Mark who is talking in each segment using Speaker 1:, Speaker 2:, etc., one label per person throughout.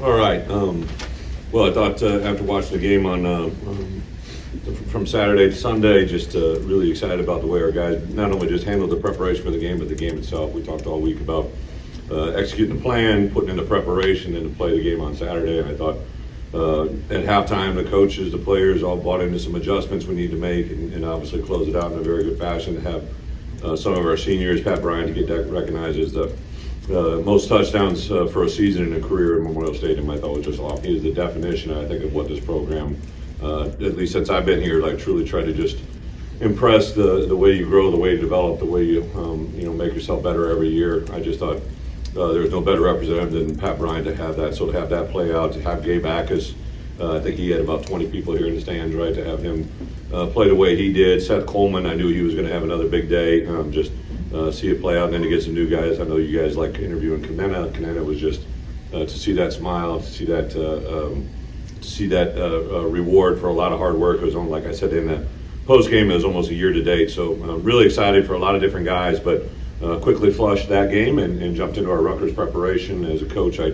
Speaker 1: All right. Well, I thought after watching the game from Saturday to Sunday, just really excited about the way our guys not only just handled the preparation for the game, but the game itself. We talked all week about executing the plan, putting in the preparation, and to play the game on Saturday. And I thought at halftime, the coaches, the players all bought into some adjustments we need to make, and obviously close it out in a very good fashion to have some of our seniors, Pat Bryant, to get that recognized as the most touchdowns for a season and a career in Memorial Stadium. I thought was just off. He is the definition, I think, of what this program, at least since I've been here, like truly try to just impress the way you grow, the way you develop, the way you make yourself better every year. I just thought there was no better representative than Pat Bryant to have that. So to have that play out, to have Gabe Backus, I think he had about 20 people here in the stands, right? To have him play the way he did. Seth Coleman, I knew he was going to have another big day. See it play out, and then to get some new guys. I know you guys like interviewing Kanena. Kanena was just to see that smile, to see that reward for a lot of hard work. It was on, like I said, in the post game, it was almost a year to date. So really excited for a lot of different guys, but quickly flushed that game and jumped into our Rutgers preparation. As a coach, I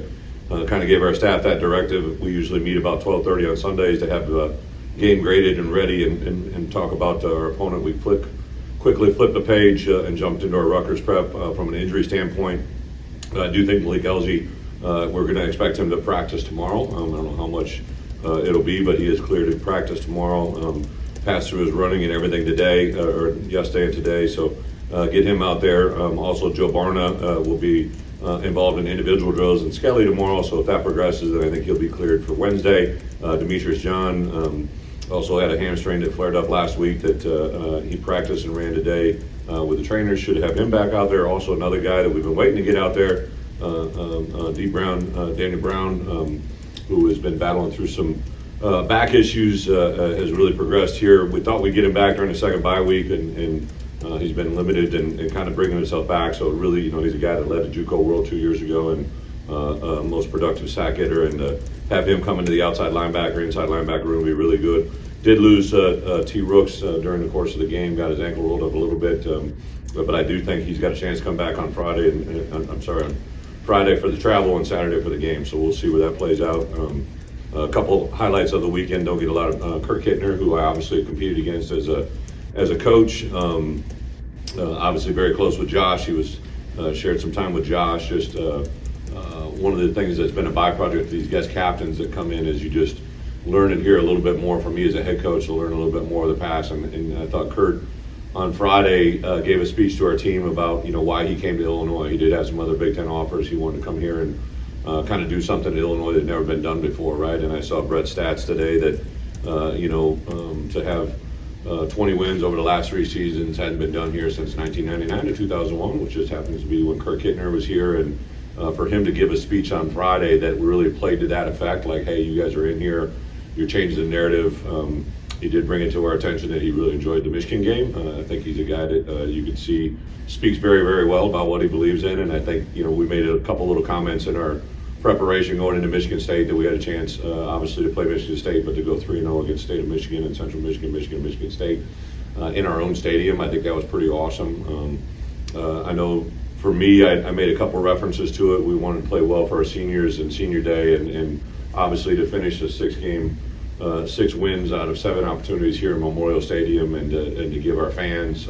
Speaker 1: kind of gave our staff that directive. We usually meet about 12:30 on Sundays to have the game graded and ready and talk about our opponent. We quickly flipped the page and jumped into our Rutgers prep from an injury standpoint. I do think Malik Elzy, we're going to expect him to practice tomorrow. I don't know how much it'll be, but he is clear to practice tomorrow. Passed through his running and everything today, or yesterday and today, so get him out there. Also, Joe Barna will be involved in individual drills and Skelly tomorrow, so if that progresses, then I think he'll be cleared for Wednesday. Demetrius John also had a hamstring that flared up last week that he practiced and ran today with the trainers. Should have him back out there. Also another guy that we've been waiting to get out there, Daniel Brown, who has been battling through some back issues, has really progressed here. We thought we'd get him back during the second bye week, and he's been limited and kind of bringing himself back. So really, he's a guy that led the JUCO World 2 years ago and most productive sack hitter, and have him come into the inside linebacker room would be really good. Did lose T. Rooks during the course of the game, got his ankle rolled up a little bit, but I do think he's got a chance to come back on Friday, on Friday for the travel and Saturday for the game, so we'll see where that plays out. A couple highlights of the weekend, don't get a lot of Kirk Hittner, who I obviously competed against as a coach. Obviously very close with Josh. He was shared some time with Josh. Just one of the things that's been a byproduct of these guest captains that come in is you just learn and hear a little bit more from me as a head coach to learn a little bit more of the past. And I thought Kurt on Friday gave a speech to our team about why he came to Illinois. He did have some other Big Ten offers. He wanted to come here and kind of do something in Illinois that had never been done before, right? And I saw Brett's stats today that to have 20 wins over the last 3 seasons hadn't been done here since 1999 to 2001, which just happens to be when Kirk Hittner was here. And for him to give a speech on Friday that really played to that effect, like, hey, you guys are in here, you're changing the narrative. He did bring it to our attention that he really enjoyed the Michigan game. I think he's a guy that you can see speaks very, very well about what he believes in. And I think, we made a couple little comments in our preparation going into Michigan State that we had a chance, obviously, to play Michigan State, but to go 3-0 against State of Michigan and Central Michigan State in our own stadium. I think that was pretty awesome. I know for me, I made a couple references to it. We wanted to play well for our seniors and senior day, and obviously to finish the 6 wins out of 7 opportunities here in Memorial Stadium, and to give our fans,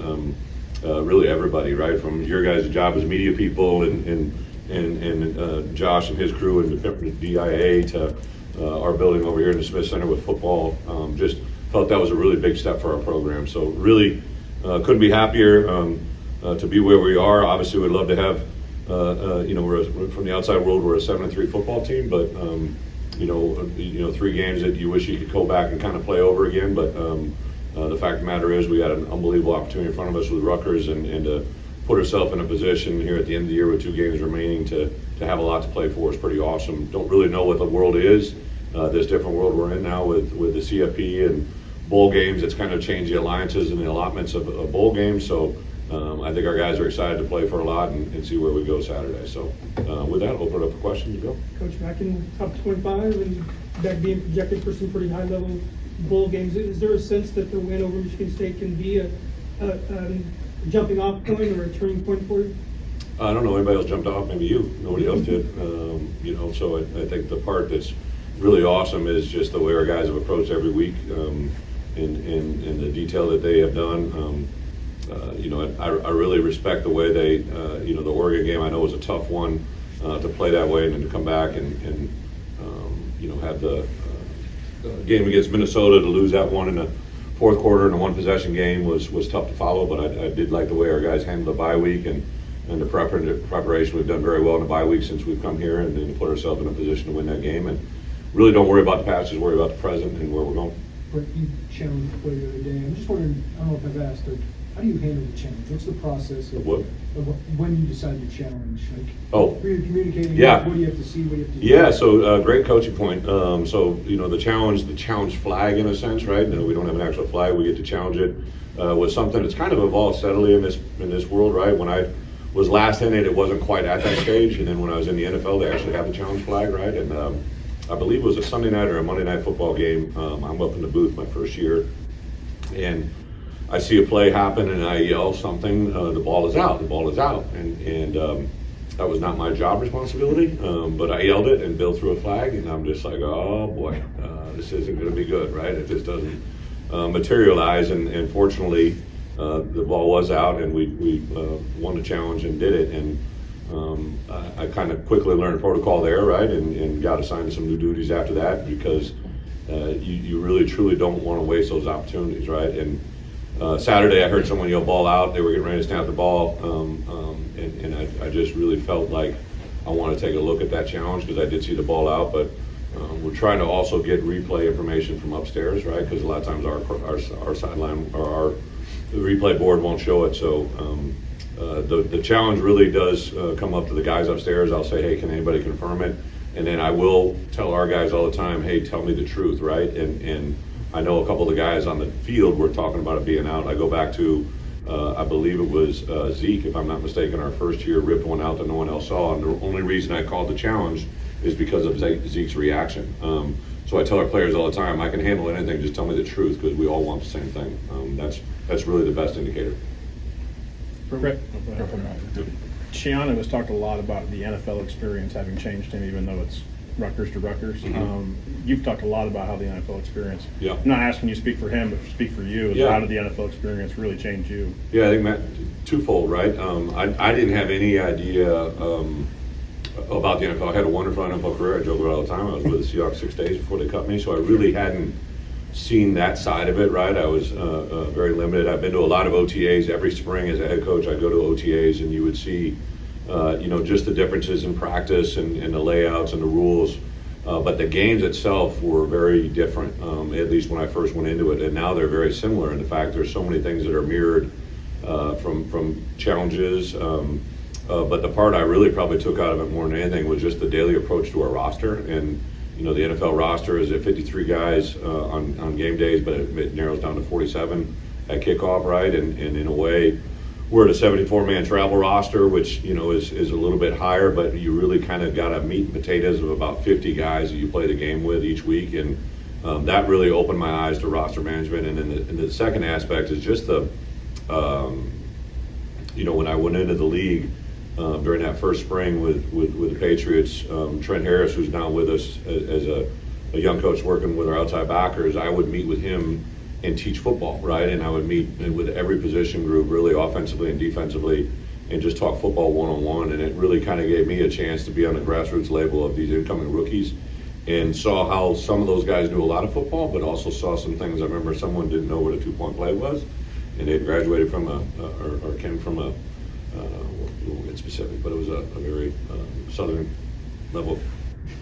Speaker 1: really everybody, right, from your guys' job as media people and Josh and his crew and the DIA to our building over here in the Smith Center with football. Just felt that was a really big step for our program. So really couldn't be happier to be where we are. Obviously, we'd love to have, we're from the outside world, we're a 7-3 football team, but 3 games that you wish you could go back and kind of play over again. But the fact of the matter is, we had an unbelievable opportunity in front of us with Rutgers, and to put ourselves in a position here at the end of the year with 2 games remaining to have a lot to play for is pretty awesome. Don't really know what the world is, this different world we're in now with the CFP and bowl games. It's kind of changed the alliances and the allotments of bowl games. So I think our guys are excited to play for a lot and see where we go Saturday. So with that, I'll open it up for questions. Bill?
Speaker 2: Coach, back in top 25 and back being projected for some pretty high-level bowl games, is there a sense that the win over Michigan State can be a jumping off point or a turning point for you?
Speaker 1: I don't know, anybody else jumped off, maybe you, nobody else did. So I think the part that's really awesome is just the way our guys have approached every week, in the detail that they have done. I really respect the way they, the Oregon game I know was a tough one to play that way, and then to come back and have the game against Minnesota to lose that one in the fourth quarter in a one possession game was tough to follow, but I did like the way our guys handled the bye week and the preparation. We've done very well in the bye week since we've come here, and then put ourselves in a position to win that game, and really don't worry about the past, just worry about the present and where we're going.
Speaker 3: But you challenged the play the other day. I'm just wondering, I don't know if I've asked, but how do you handle the challenge? What's the process of
Speaker 1: What?
Speaker 3: when you decide to challenge? Like,
Speaker 1: Oh.
Speaker 3: who you're communicating
Speaker 1: Yeah.
Speaker 3: with, what do you have to see, what do you have to do?
Speaker 1: Yeah, so great coaching point. The challenge flag in a sense, right? No, we don't have an actual flag. We get to challenge it with something that's kind of evolved steadily in this world, right? When I was last in it, it wasn't quite at that stage, and then when I was in the NFL, they actually have the challenge flag, right? And I believe it was a Sunday night or a Monday night football game. I'm up in the booth my first year, and I see a play happen, and I yell something. The ball is out. The ball is out, and that was not my job responsibility. But I yelled it, and Bill threw a flag, and I'm just like, oh boy, this isn't going to be good, right? If this doesn't materialize, and fortunately, the ball was out, and we won the challenge and did it. And I kind of quickly learned protocol there, right? And got assigned to some new duties after that, because you really truly don't want to waste those opportunities, right? And Saturday, I heard someone yell "ball out." They were getting ready to snap the ball, and I just really felt like I want to take a look at that challenge, because I did see the ball out. But we're trying to also get replay information from upstairs, right? Because a lot of times our sideline or our replay board won't show it. So the challenge really does come up to the guys upstairs. I'll say, hey, can anybody confirm it? And then I will tell our guys all the time, hey, tell me the truth, right? And I know a couple of the guys on the field were talking about it being out. I go back to, I believe it was Zeke, if I'm not mistaken, our first year, ripped one out that no one else saw. And the only reason I called the challenge is because of Zeke's reaction. So I tell our players all the time, I can handle anything, just tell me the truth, because we all want the same thing. That's really the best indicator.
Speaker 4: Bret, Shiano has talked a lot about the NFL experience having changed him, even though it's Rutgers to Rutgers.
Speaker 1: Mm-hmm.
Speaker 4: You've talked a lot about how the NFL experience,
Speaker 1: Yeah.
Speaker 4: I'm not asking you to speak for him, but speak for you.
Speaker 1: Yeah.
Speaker 4: How did the NFL experience really change you?
Speaker 1: Yeah, I think, Matt, twofold, right? I didn't have any idea about the NFL. I had a wonderful NFL career. I joke about it all the time. I was with the Seahawks 6 days before they cut me, so I really hadn't seen that side of it, right? I was very limited. I've been to a lot of OTAs every spring as a head coach. I'd go to OTAs, and you would see, just the differences in practice and the layouts and the rules. But the games itself were very different, at least when I first went into it. And now they're very similar. In fact, there's so many things that are mirrored from challenges. But the part I really probably took out of it more than anything was just the daily approach to our roster. And the NFL roster is at 53 guys on game days, but it narrows down to 47 at kickoff, right? And in a way, we're at a 74-man travel roster, which is a little bit higher, but you really kind of got a meat and potatoes of about 50 guys that you play the game with each week, and that really opened my eyes to roster management. And then the second aspect is just the, when I went into the league. During that first spring with the Patriots, Trent Harris, who's now with us as a young coach working with our outside backers, I would meet with him and teach football, right? And I would meet with every position group, really offensively and defensively, and just talk football one-on-one. And it really kind of gave me a chance to be on the grassroots label of these incoming rookies, and saw how some of those guys knew a lot of football, but also saw some things. I remember someone didn't know what a two-point play was, and they graduated from or came from a we won't get specific, but it was a very southern level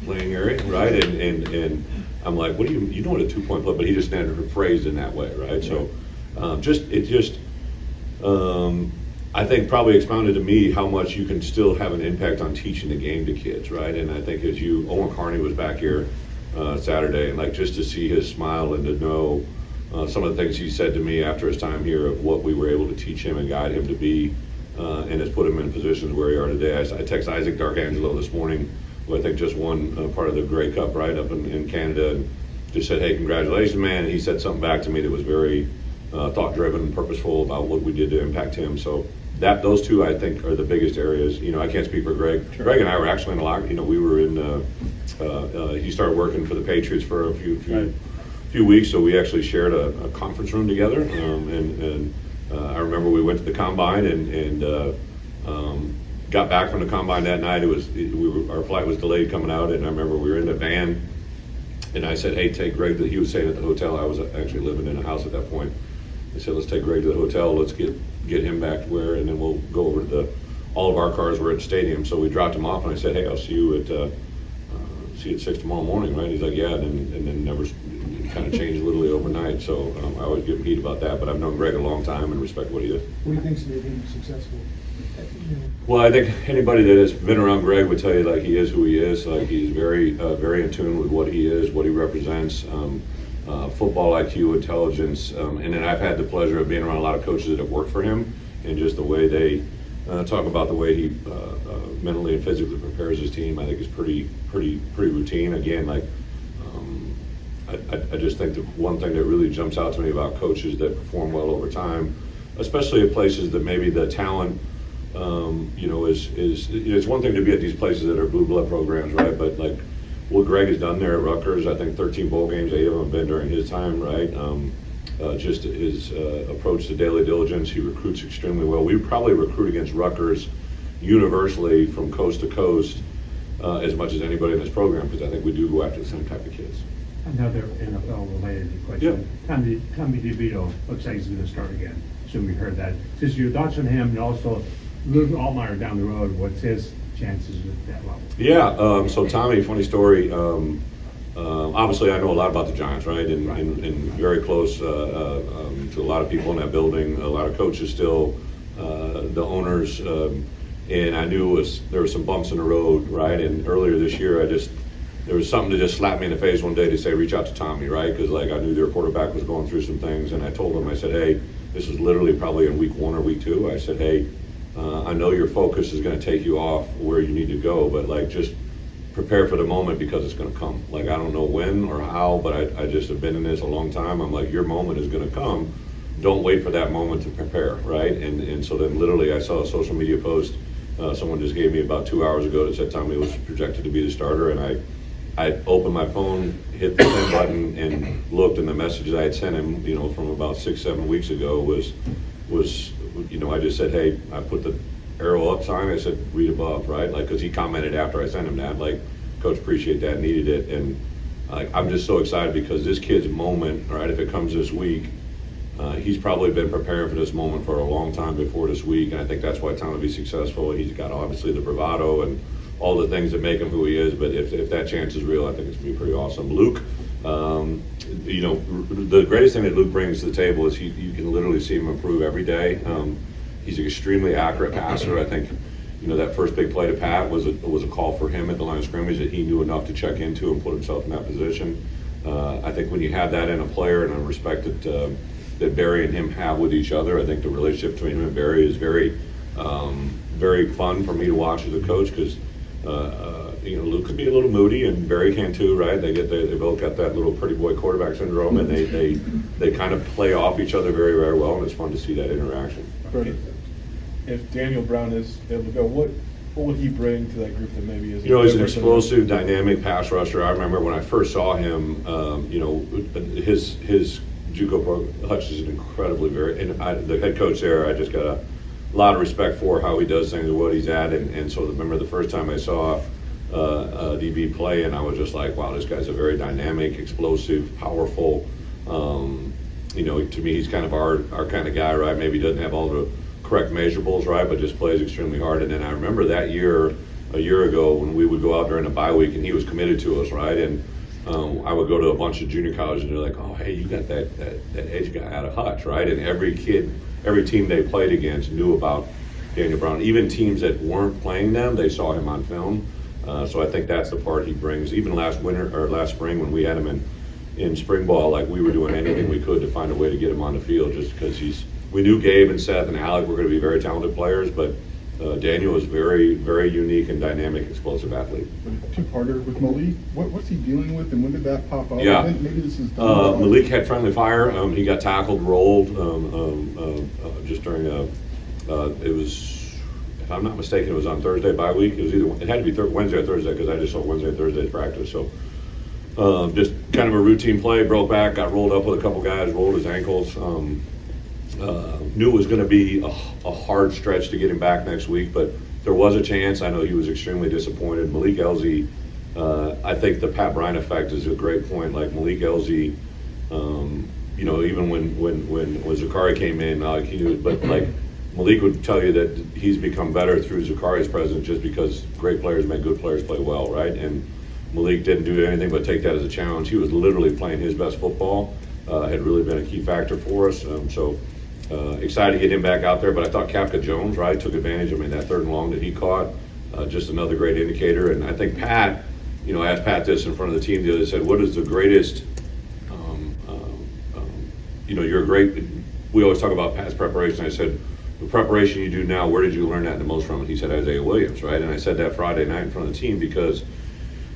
Speaker 1: playing area, right? And I'm like, what do you know what a two-point play? But he just standard phrased in that way, right? So I think probably expounded to me how much you can still have an impact on teaching the game to kids, right? And I think Owen Carney was back here Saturday, and just to see his smile and to know some of the things he said to me after his time here of what we were able to teach him and guide him to be. And has put him in positions where he are today. I text Isaac Darkangelo this morning, who I think just won part of the Grey Cup right up in Canada, and just said, hey, congratulations, man. And he said something back to me that was very thought-driven and purposeful about what we did to impact him. So those two I think are the biggest areas. I can't speak for Greg.
Speaker 4: Sure.
Speaker 1: Greg and I were actually in a locker. We were in. He started working for the Patriots for a few weeks, so we actually shared a conference room together. I remember we went to the combine and got back from the combine that night. Our flight was delayed coming out, and I remember we were in the van, and I said, "Hey, take Greg." He was staying at the hotel. I was actually living in a house at that point. I said, "Let's take Greg to the hotel. Let's get him back to where, and then we'll go over to all of our cars were at the stadium." So we dropped him off, and I said, "Hey, I'll see you at 6 tomorrow morning, right?" He's like, "Yeah," and then never kind of changed literally overnight. So I always give him heat about that. But I've known Greg a long time and respect what he is.
Speaker 3: What do you think's made him successful?
Speaker 1: Well, I think anybody that has been around Greg would tell you like he is who he is. Like he's very in tune with what he is, what he represents. Football IQ, intelligence, and then I've had the pleasure of being around a lot of coaches that have worked for him, and just the way they talk about the way he mentally and physically prepares his team. I think is pretty routine. Again, like I just think the one thing that really jumps out to me about coaches that perform well over time, especially at places that maybe the talent, is it's one thing to be at these places that are blue blood programs, right? But like what Greg has done there at Rutgers, I think 13 bowl games, 8 of them have been during his time, right? Just his approach to daily diligence, he recruits extremely well. We probably recruit against Rutgers universally from coast to coast as much as anybody in this program, because I think we do go after the same type of kids.
Speaker 5: Another NFL-related question. Tommy DeVito looks like he's going to start again. Assume we heard that. Just your thoughts on him, and also Luke Altmaier down the road. What's his chances at that level?
Speaker 1: Yeah. So Tommy, funny story. Obviously, I know a lot about the Giants, right? And very close to a lot of people in that building, a lot of coaches still, the owners, and I knew there were some bumps in the road, right? And earlier this year, there was something that just slapped me in the face one day to say, reach out to Tommy, right? Because like I knew their quarterback was going through some things, and I told him, I said, hey, this was literally probably in week 1 or week 2. I said, hey, I know your focus is going to take you off where you need to go, but like just prepare for the moment because it's going to come. Like I don't know when or how, but I just have been in this a long time. I'm like, your moment is going to come. Don't wait for that moment to prepare, right? And so then literally I saw a social media post someone just gave me about 2 hours ago that said Tommy was projected to be the starter, and I opened my phone, hit the send button, and looked, and the message I had sent him, from about 6-7 weeks ago was, I just said, hey, I put the arrow up sign. I said, read above, right? Like, because he commented after I sent him that, like, Coach, appreciate that, needed it, and I'm just so excited because this kid's moment, right? If it comes this week, he's probably been preparing for this moment for a long time before this week, and I think that's why Tom will be successful. He's got obviously the bravado and all the things that make him who he is, but if that chance is real, I think it's going to be pretty awesome. Luke, the greatest thing that Luke brings to the table is you can literally see him improve every day. He's an extremely accurate passer. I think, that first big play to Pat was a call for him at the line of scrimmage that he knew enough to check into and put himself in that position. I think when you have that in a player and a respect that Barry and him have with each other, I think the relationship between him and Barry is very, very fun for me to watch as a coach because Luke can be a little moody and Barry can too, right? They both got that little pretty boy quarterback syndrome, and they kind of play off each other very, very well, and it's fun to see that interaction.
Speaker 6: If Daniel Brown is able to go, what would he bring to that group that maybe is?
Speaker 1: He's an explosive, dynamic pass rusher. I remember when I first saw him, his JUCO pro, Hutch is an incredibly the head coach there, I just got a lot of respect for how he does things and what he's at, and so remember the first time I saw DB play, and I was just like, wow, this guy's a very dynamic, explosive, powerful. To me, he's kind of our kind of guy, right? Maybe he doesn't have all the correct measurables, right, but just plays extremely hard. And then I remember that year, a year ago, when we would go out during the bye week, and he was committed to us, right? And I would go to a bunch of junior colleges, and they're like, oh, hey, you got that edge guy out of Hutch, right? And every team they played against knew about Daniel Brown. Even teams that weren't playing them, they saw him on film. So I think that's the part he brings. Even last spring when we had him in spring ball, like we were doing anything we could to find a way to get him on the field, just because we knew Gabe and Seth and Alec were going to be very talented players, but Daniel is very, very unique and dynamic, explosive athlete.
Speaker 6: Two-parter with Malik. What's he dealing with, and when did that pop up?
Speaker 1: Yeah.
Speaker 6: Maybe this is
Speaker 1: Malik had friendly fire. He got tackled, rolled just during It was, if I'm not mistaken, it was on Thursday bye week. It was either, it had to be Wednesday or Thursday, because I just saw Wednesday and Thursday's practice. So just kind of a routine play, broke back, got rolled up with a couple guys, rolled his ankles. Knew it was going to be a hard stretch to get him back next week, but there was a chance. I know he was extremely disappointed. Malik Elzy, I think the Pat Bryant effect is a great point. Like Malik Elzy, you know, even when Zakari came in, he knew, but like Malik would tell you that he's become better through Zakari's presence, just because great players make good players play well, right? And Malik didn't do anything but take that as a challenge. He was literally playing his best football. Had really been a key factor for us. Excited to get him back out there, but I thought Kapka Jones, right, took advantage. I mean, that 3rd and long that he caught, just another great indicator. And I think Pat, you know, asked Pat this in front of the team the other day, said, what is the greatest, you know, you're a great, we always talk about Pat's preparation. I said, the preparation you do now, where did you learn that the most from? And he said, Isaiah Williams, right? And I said that Friday night in front of the team because,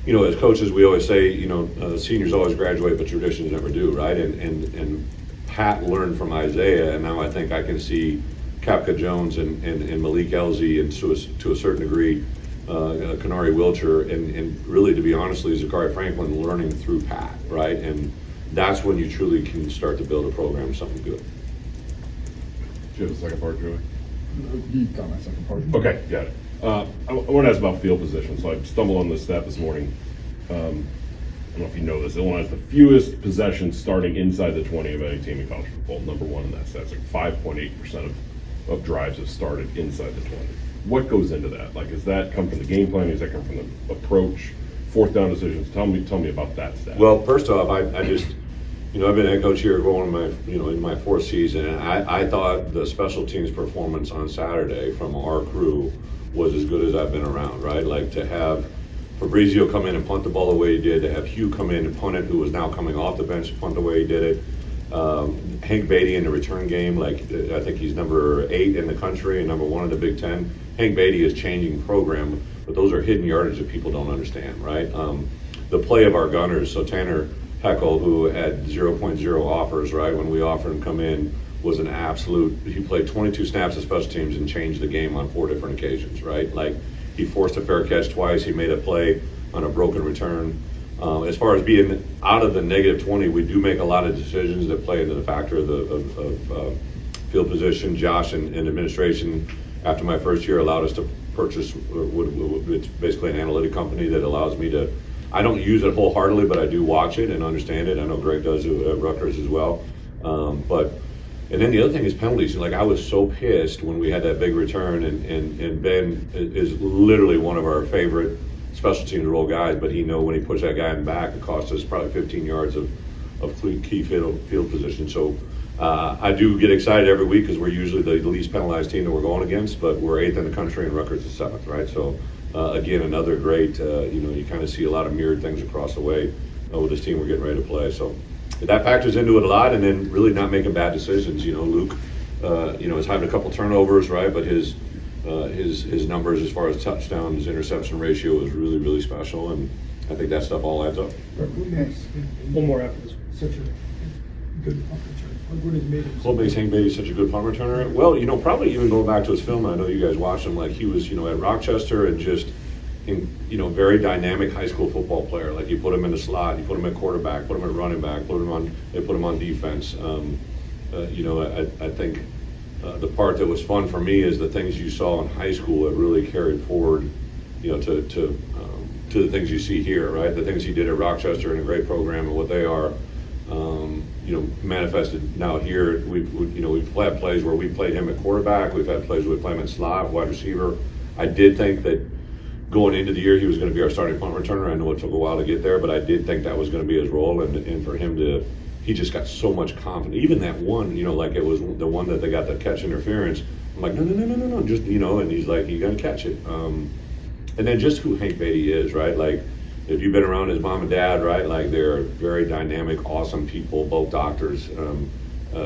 Speaker 1: you know, as coaches, we always say, you know, seniors always graduate, but traditions never do, right? And Pat learned from Isaiah, and now I think I can see Kapka Jones and Malik Elzy, and to a certain degree, Kanari Wilcher, and really, to be honestly, Zakari Franklin learning through Pat, right? And that's when you truly can start to build a program of something good.
Speaker 7: Do you have the second part, Joey?
Speaker 8: You got my second part.
Speaker 7: Okay, got it. I want to ask about field position. So I stumbled on this stat this morning. I don't know if you know this. Illinois has the fewest possessions starting inside the 20 of any team in college football. Number one in that stat. It's like 5.8% of drives have started inside the 20. What goes into that? Like, does that come from the game planning? Does that come from the approach? 4th down decisions? Tell me about that stat.
Speaker 1: Well, first off, I just, you know, I've been head coach here going in my 4th season, and I thought the special teams performance on Saturday from our crew was as good as I've been around, right? Like, to have Fabrizio come in and punt the ball the way he did, to have Hugh come in and punt it, who was now coming off the bench, punt the way he did it. Hank Beatty in the return game, like, I think he's number 8 in the country and number 1 in the Big Ten. Hank Beatty is changing program, but those are hidden yardage that people don't understand, right? The play of our gunners, so Tanner Heckel, who had 0.0 offers, right, when we offered him to come in, was an absolute, he played 22 snaps of special teams and changed the game on 4 different occasions, right? Like, he forced a fair catch twice, he made a play on a broken return. As far as being out of the negative 20, we do make a lot of decisions that play into the factor of field position. Josh and administration, after my first year, allowed us to purchase, it's basically an analytic company that allows me to, I don't use it wholeheartedly, but I do watch it and understand it. I know Greg does at Rutgers as well. And then the other thing is penalties. Like, I was so pissed when we had that big return, and Ben is literally one of our favorite special teams role guys, but he know when he puts that guy in the back, it costs us probably 15 yards of key field position. So I do get excited every week because we're usually the least penalized team that we're going against, but we're 8th in the country and Rutgers is 7th, right? So again, another great, you kind of see a lot of mirrored things across the way with this team we're getting ready to play. So that factors into it a lot, and then really not making bad decisions. You know, Luke, is having a couple turnovers, right? But his numbers as far as touchdowns, interception ratio is really, really special, and I think that stuff all adds up.
Speaker 2: One more after this.
Speaker 3: Such a good punt return. What has made him?
Speaker 1: What makes Hank Beatty such a good punt returner? Well, probably even going back to his film, I know you guys watched him, like he was, at Rochester and just, very dynamic high school football player. Like, you put him in the slot, you put him at quarterback, put him at running back, they put him on defense. I think the part that was fun for me is the things you saw in high school that really carried forward, to the things you see here, right? The things he did at Rochester in a great program and what they are, manifested now here. We've had plays where we played him at quarterback. We've had plays where we played him at slot, wide receiver. I did think that going into the year he was going to be our starting punt returner. I know it took a while to get there, but I did think that was going to be his role, and for him to, he just got so much confidence. Even that one, like it was the one that they got the catch interference. I'm like, no, just, and he's like, you're going to catch it. And then just who Hank Beatty is, right? Like, if you've been around his mom and dad, right? Like, they're very dynamic, awesome people, both doctors,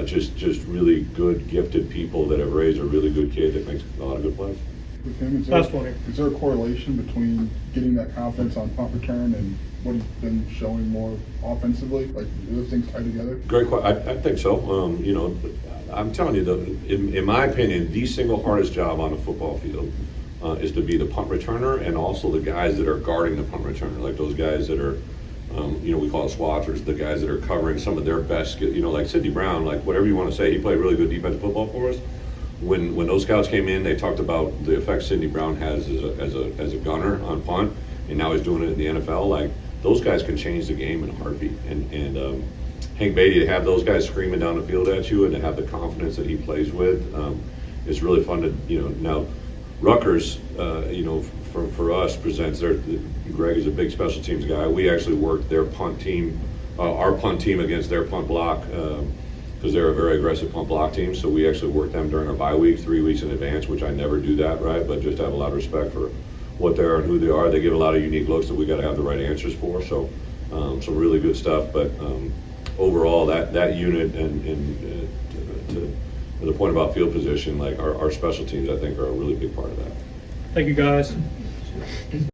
Speaker 1: just really good, gifted people that have raised a really good kid that makes a lot of good plays.
Speaker 8: With him,
Speaker 2: Last one here.
Speaker 8: is there a correlation between getting that confidence on punt return and what he's been showing more offensively? Like, do those things tie together?
Speaker 1: Great question. I think so. I'm telling you, in my opinion, the single hardest job on a football field is to be the punt returner and also the guys that are guarding the punt returner, like those guys that are, we call it swatchers, the guys that are covering some of their best, like Sidney Brown, like whatever you want to say, he played really good defensive football for us. When those scouts came in, they talked about the effect Sidney Brown has as a gunner on punt, and now he's doing it in the NFL. Like, those guys can change the game in a heartbeat. And Hank Beatty, to have those guys screaming down the field at you and to have the confidence that he plays with, it's really fun to, now Rutgers, for us presents Greg is a big special teams guy. We actually worked their punt team, our punt team against their punt block, because they're a very aggressive punt block team. So we actually worked them during our bye week, 3 weeks in advance, which I never do that, right? But just have a lot of respect for what they are and who they are. They give a lot of unique looks that we got to have the right answers for. So some really good stuff. But overall, that unit and to the point about field position, like our special teams, I think, are a really big part of that.
Speaker 2: Thank you, guys.